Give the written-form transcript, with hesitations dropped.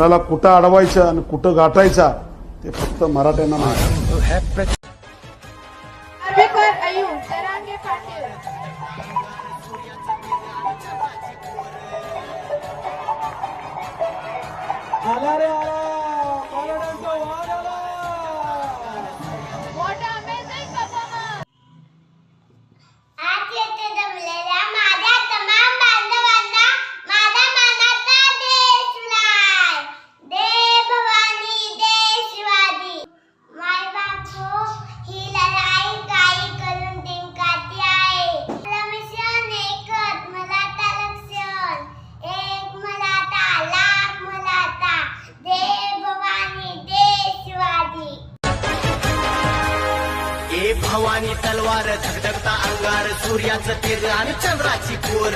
कुणाला कुठं अडवायचं आणि कुठं गाठायचा ते फक्त मराठ्यांना माहिती. आला रे आला पालड्यांचा वाघ आला. आज येथे जमलेल्या माझ्या तमाम बांधवांना माझा मानाचा देशलाय. जय भवानी जय शिवाजी. माय बापू ही लढाई काही करून जिंकायची आहे. मला मिशन एकच मला लक्षण एक मला लाख मला जय भवानी जय शिवाजी. ए भवानी तलवार धगधगता अंगार सूर्याचं तेज आणि चंद्राची कोर